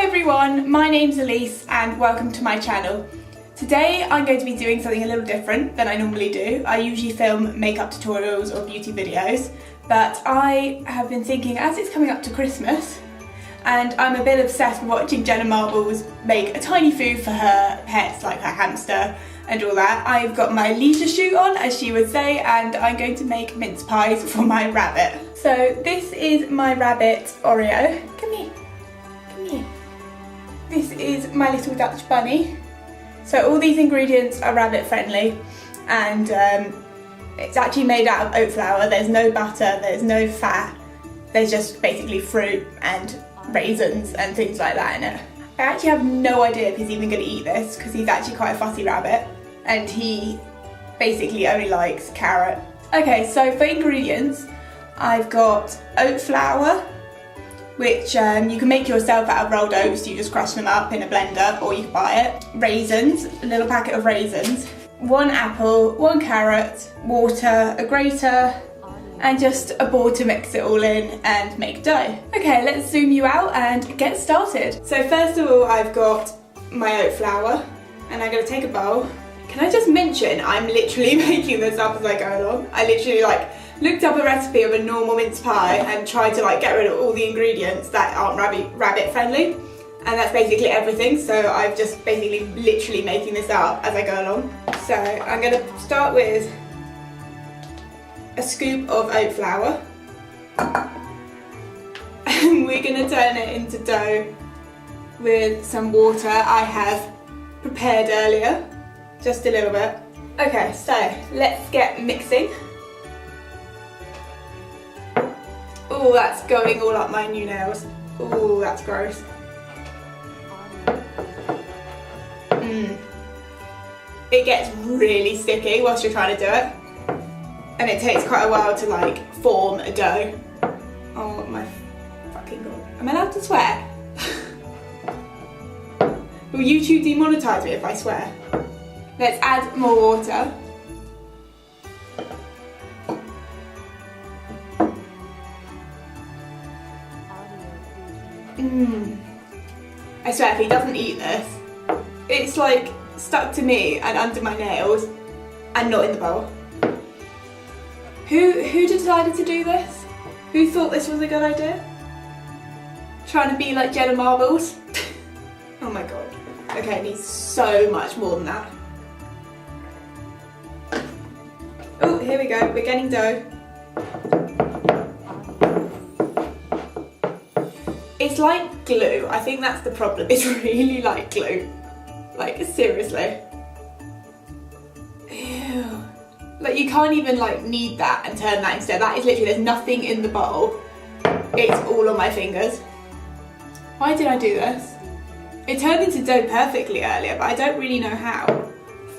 Hi everyone, my name's Elise and welcome to my channel. Today I'm going to be doing something a little different than I normally do. I usually film makeup tutorials or beauty videos, but I have been thinking, as it's coming up to Christmas and I'm a bit obsessed with watching Jenna Marbles make a tiny food for her pets, like her hamster and all that, I've got my leisure shoot on, as she would say, and I'm going to make mince pies for my rabbit. So this is my rabbit Oreo. Come here. Come here. This is my little Dutch bunny. So all these ingredients are rabbit friendly, and it's actually made out of oat flour. There's no butter, there's no fat, there's just basically fruit and raisins and things like that in it. I actually have no idea if he's even going to eat this because he's actually quite a fussy rabbit and he basically only likes carrot. Okay, so for ingredients I've got oat flour, which you can make yourself out of rolled oats. You just crush them up in a blender or you can buy it. Raisins, a little packet of raisins, 1 apple, 1 carrot, water, a grater, and just a bowl to mix it all in and make dough. Okay, let's zoom you out and get started. So first of all, I've got my oat flour and I'm gonna take a bowl. Can I just mention, I'm literally making this up as I go along. I literally looked up a recipe of a normal mince pie and tried to get rid of all the ingredients that aren't rabbit friendly. And that's basically everything. So I'm just basically literally making this up as I go along. So I'm gonna start with a scoop of oat flour. And we're gonna turn it into dough with some water I have prepared earlier, just a little bit. Okay, so let's get mixing. Oh, that's going all up my new nails. Oh, that's gross. It gets really sticky whilst you're trying to do it. And it takes quite a while to form a dough. Oh my fucking god. Am I allowed to swear? Will YouTube demonetize me if I swear? Let's add more water. I swear if he doesn't eat this, it's stuck to me and under my nails and not in the bowl. Who decided to do this? Who thought this was a good idea? Trying to be like Jenna Marbles? Oh my god. Okay, it needs so much more than that. Oh, here we go, we're getting dough. It's like glue, I think that's the problem. It's really like glue. Seriously. Ew. You can't even knead that and turn that instead. That is literally, there's nothing in the bowl. It's all on my fingers. Why did I do this? It turned into dough perfectly earlier, but I don't really know how.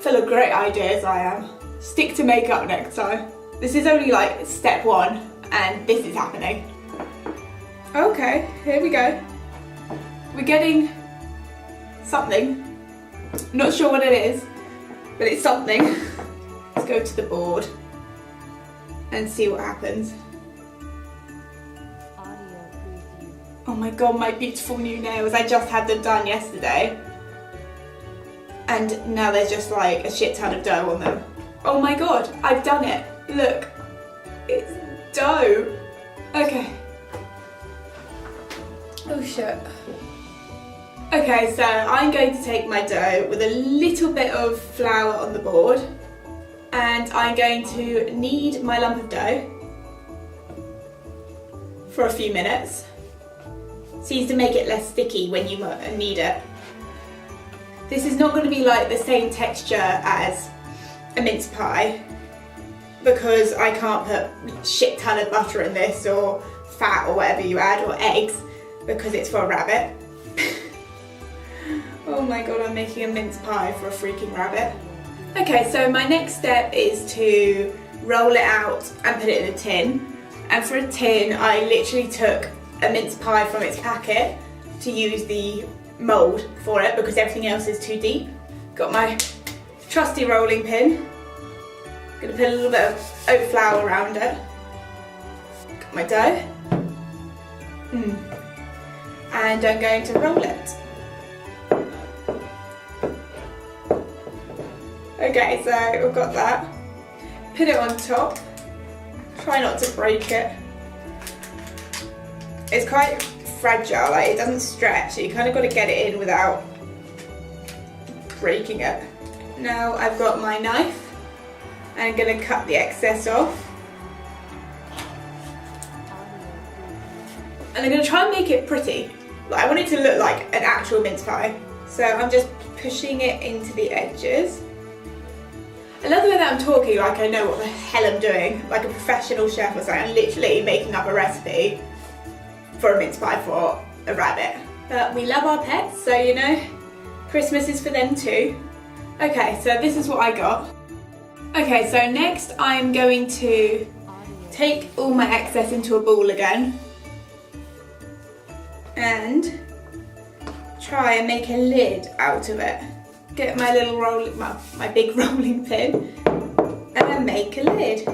Full of great ideas I am. Stick to makeup next time. This is only step 1 and this is happening. Okay, here we go. We're getting something. Not sure what it is, but it's something. Let's go to the board and see what happens. Oh my god, my beautiful new nails. I just had them done yesterday. And now there's just a shit ton of dough on them. Oh my god, I've done it. Look, it's dough. Okay. Oh shit. Okay, so I'm going to take my dough with a little bit of flour on the board and I'm going to knead my lump of dough for a few minutes. Seems to make it less sticky when you knead it. This is not going to be the same texture as a mince pie because I can't put shit ton of butter in this or fat or whatever you add or eggs because it's for a rabbit. Oh my god, I'm making a mince pie for a freaking rabbit. Okay, so my next step is to roll it out and put it in a tin. And for a tin, I literally took a mince pie from its packet to use the mould for it because everything else is too deep. Got my trusty rolling pin. Gonna put a little bit of oat flour around it. Got my dough. and I'm going to roll it. Okay, so we've got that. Put it on top. Try not to break it. It's quite fragile, like it doesn't stretch, so you kind of got to get it in without breaking it. Now I've got my knife and I'm going to cut the excess off. And I'm going to try and make it pretty. Like, I want it to look like an actual mince pie. So I'm just pushing it into the edges. I love the way that I'm talking like I know what the hell I'm doing, like a professional chef or something. I'm literally making up a recipe for a mince pie for a rabbit. But we love our pets, so you know, Christmas is for them too. Okay, so this is what I got. Okay, so next I'm going to take all my excess into a bowl again and try and make a lid out of it. Get my little rolling, my big rolling pin and make a lid.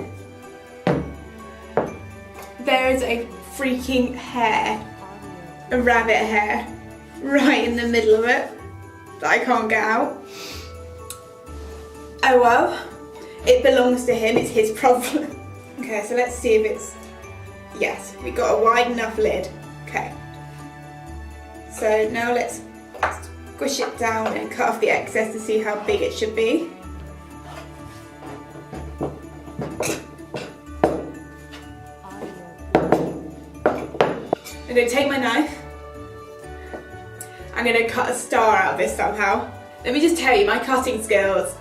There is a freaking hair, a rabbit hair, right in the middle of it that I can't get out. Oh well, it belongs to him, it's his problem. Okay, so let's see if it's, yes, we got a wide enough lid. Okay. So now let's squish it down and cut off the excess to see how big it should be. I'm going to take my knife. I'm going to cut a star out of this somehow. Let me just tell you, my cutting skills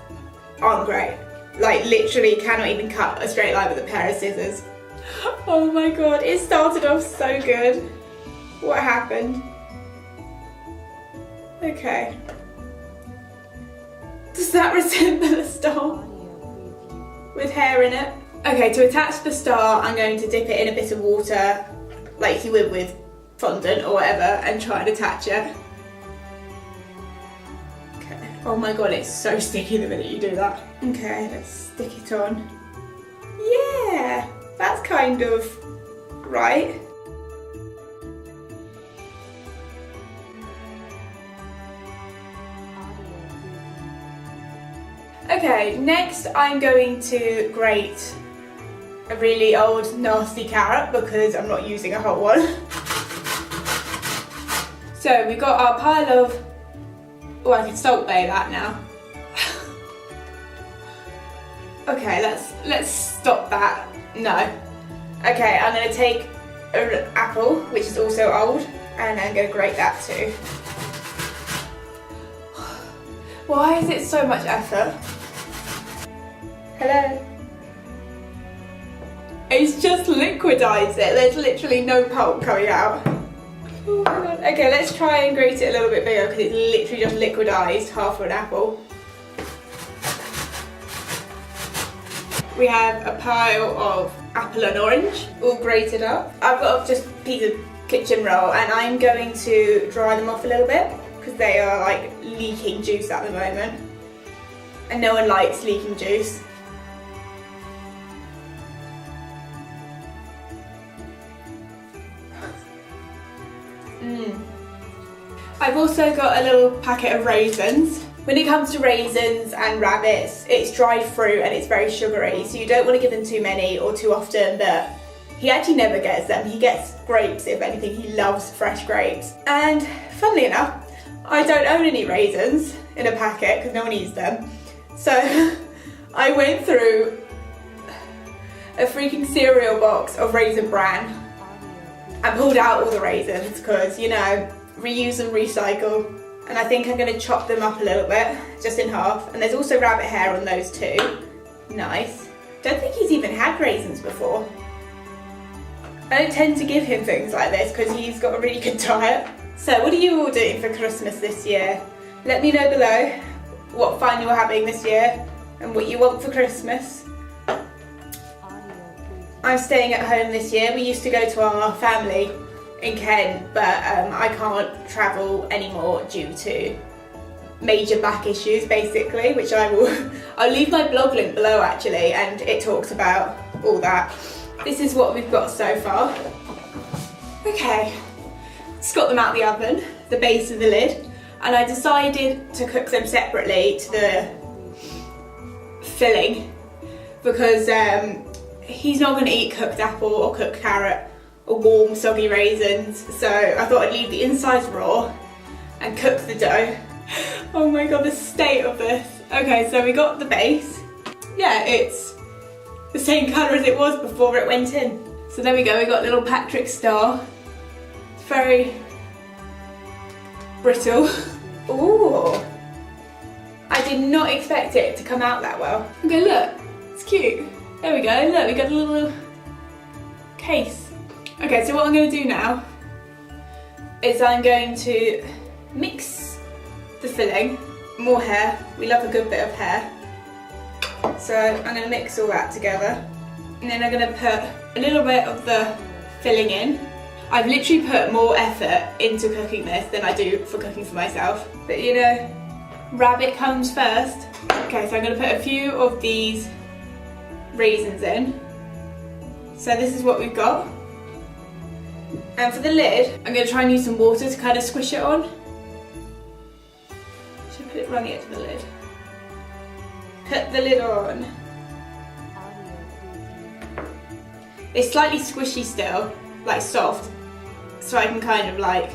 aren't great. Like, literally cannot even cut a straight line with a pair of scissors. Oh my god, it started off so good. What happened? Okay. Does that resemble a star? With hair in it? Okay, to attach the star, I'm going to dip it in a bit of water, like you would with fondant or whatever, and try and attach it. Okay. Oh my god, it's so sticky the minute you do that. Okay, let's stick it on. Yeah, that's kind of right. Okay, next I'm going to grate a really old nasty carrot because I'm not using a whole one. So we've got our pile of, oh, I can salt bay that now. Okay, let's stop that. No. Okay, I'm going to take an apple, which is also old, and I'm going to grate that too. Why is it so much effort? Hello? It's just liquidised it. There's literally no pulp coming out. Oh my god. Okay, let's try and grate it a little bit bigger because it's literally just liquidised half of an apple. We have a pile of apple and orange, all grated up. I've got just a piece of kitchen roll and I'm going to dry them off a little bit because they are like leaking juice at the moment. And no one likes leaking juice. I've also got a little packet of raisins. When it comes to raisins and rabbits, it's dried fruit and it's very sugary, so you don't want to give them too many or too often, but he actually never gets them. He gets grapes, if anything. He loves fresh grapes. And funnily enough, I don't own any raisins in a packet because no one eats them. So I went through a freaking cereal box of Raisin Bran and pulled out all the raisins because, you know, reuse and recycle. And I think I'm going to chop them up a little bit, just in half. And there's also rabbit hair on those too. Nice. Don't think he's even had raisins before. I don't tend to give him things like this because he's got a really good diet. So what are you all doing for Christmas this year? Let me know below what fun you're having this year and what you want for Christmas. I'm staying at home this year. We used to go to our family in Kent, but I can't travel anymore due to major back issues basically, which I'll leave my blog link below actually, and it talks about all that. This is what we've got so far. Okay, just got them out of the oven, the base of the lid, and I decided to cook them separately to the filling because he's not going to eat cooked apple or cooked carrot or warm soggy raisins, so I thought I'd leave the insides raw and cook the dough. Oh my god, the state of this. Okay, so we got the base. Yeah, it's the same colour as it was before it went in. So there we go, we got little Patrick Star. It's very brittle. Ooh, I did not expect it to come out that well. Okay, look, it's cute. There we go, look, we got a little case. Okay, so what I'm going to do now is I'm going to mix the filling. More hair, we love a good bit of hair. So I'm going to mix all that together. And then I'm going to put a little bit of the filling in. I've literally put more effort into cooking this than I do for cooking for myself. But you know, rabbit comes first. Okay, so I'm going to put a few of these raisins in. So this is what we've got. And for the lid, I'm going to try and use some water to kind of squish it on. Should I put it around the edge of the lid? Put the lid on. It's slightly squishy still, like soft, so I can kind of like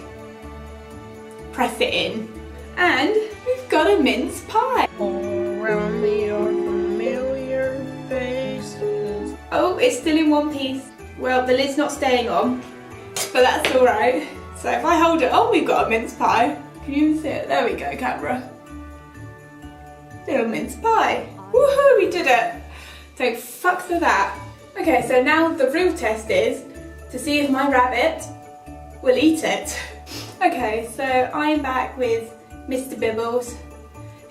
press it in. And we've got a mince pie. All around me are familiar faces. Oh, it's still in one piece. Well, the lid's not staying on, but that's alright. So if I hold it, oh, we've got a mince pie. Can you even see it? There we go, camera. Little mince pie. Woohoo, we did it. So fuck for that. Okay, so now the real test is to see if my rabbit will eat it. Okay, so I'm back with Mr. Bibbles.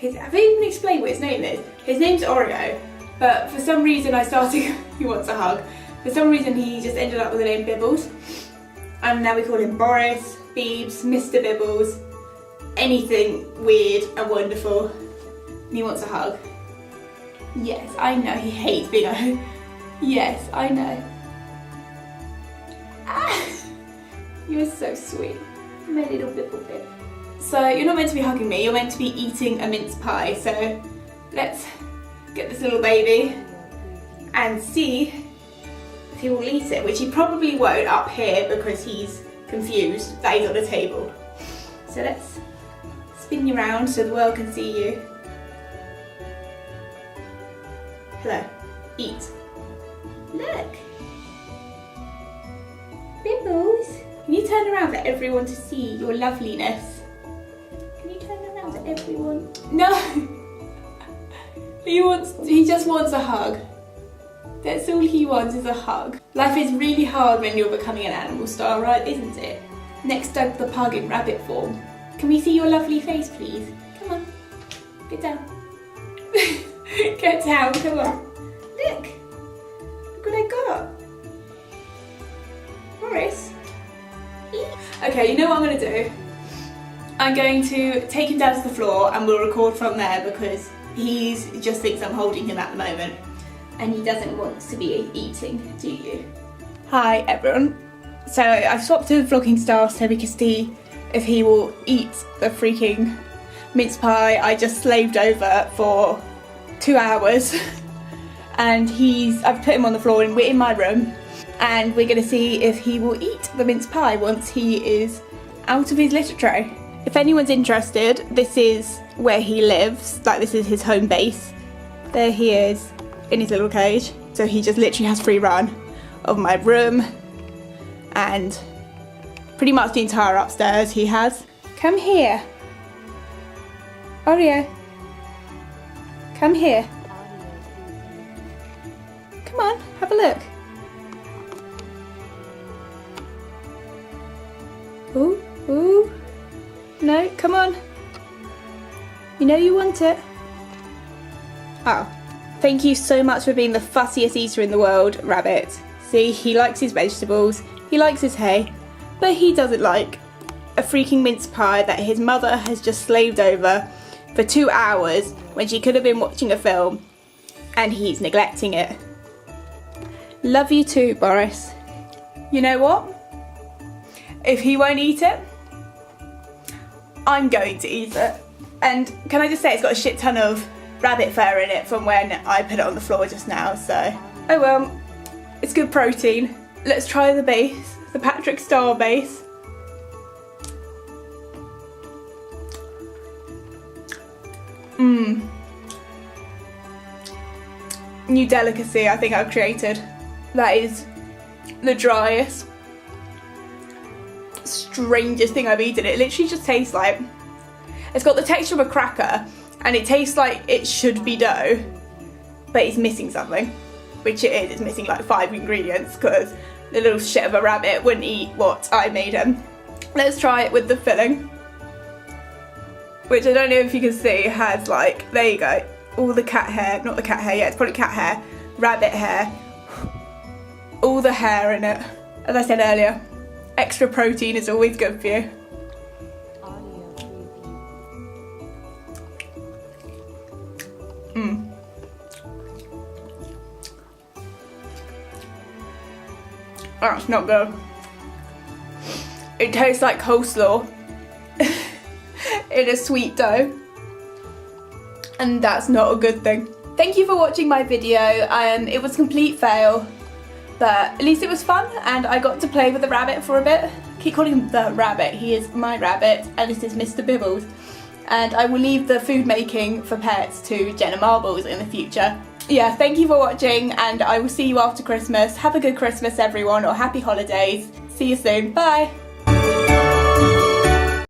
Have I even explained what his name is? His name's Oreo, but for some reason I started, he wants a hug. For some reason he just ended up with the name Bibbles. And now we call him Boris, Beebs, Mr. Bibbles, anything weird and wonderful. And he wants a hug. Yes, I know, he hates being a hug. Yes, I know. Ah, you're so sweet, my little bibble bib. So you're not meant to be hugging me, you're meant to be eating a mince pie. So let's get this little baby and see if he will eat it, which he probably won't up here because he's confused that he's on a table. So let's spin you around so the world can see you. Hello, eat. Look! Bibbles! Can you turn around for everyone to see your loveliness? Can you turn around for everyone? No! He just wants a hug. That's all he wants is a hug. Life is really hard when you're becoming an animal star, right, isn't it? Next up, the pug in rabbit form. Can we see your lovely face, please? Come on. Get down. Get down, come on. Look! Look what I got. Boris. Okay, you know what I'm going to do? I'm going to take him down to the floor and we'll record from there because he just thinks I'm holding him at the moment. And he doesn't want to be eating, do you? Hi everyone. So I've swapped to vlogging style so we can see if he will eat the freaking mince pie I just slaved over for 2 hours. And I've put him on the floor and we're in my room and we're going to see if he will eat the mince pie once he is out of his litter tray. If anyone's interested, this is where he lives, like this is his home base. There he is in his little cage. So he just literally has free run of my room and pretty much the entire upstairs he has. Come here. Oreo. Come here. Come on, have a look. Ooh, ooh. No, come on. You know you want it. Oh. Thank you so much for being the fussiest eater in the world, Rabbit. See, he likes his vegetables, he likes his hay, but he doesn't like a freaking mince pie that his mother has just slaved over for 2 hours when she could have been watching a film, and he's neglecting it. Love you too, Boris. You know what? If he won't eat it, I'm going to eat it. And can I just say it's got a shit ton of rabbit fur in it from when I put it on the floor just now, so. Oh well, it's good protein. Let's try the base, the Patrick Star base. New delicacy I think I've created. That is the driest, strangest thing I've eaten. It literally just tastes like, it's got the texture of a cracker and it tastes like it should be dough, but it's missing something, which it is. It's missing like 5 ingredients because the little shit of a rabbit wouldn't eat what I made him. Let's try it with the filling, which I don't know if you can see has like, there you go, all the cat hair, not the cat hair, yeah, it's probably cat hair, rabbit hair, all the hair in it. As I said earlier, extra protein is always good for you. That's not good. It tastes like coleslaw in a sweet dough, and that's not a good thing. Thank you for watching my video. It was a complete fail, but at least it was fun and I got to play with the rabbit for a bit. I keep calling him the rabbit. He is my rabbit and this is Mr. Bibbles. And I will leave the food making for pets to Jenna Marbles in the future. Yeah, thank you for watching and I will see you after Christmas. Have a good Christmas everyone, or happy holidays. See you soon. Bye.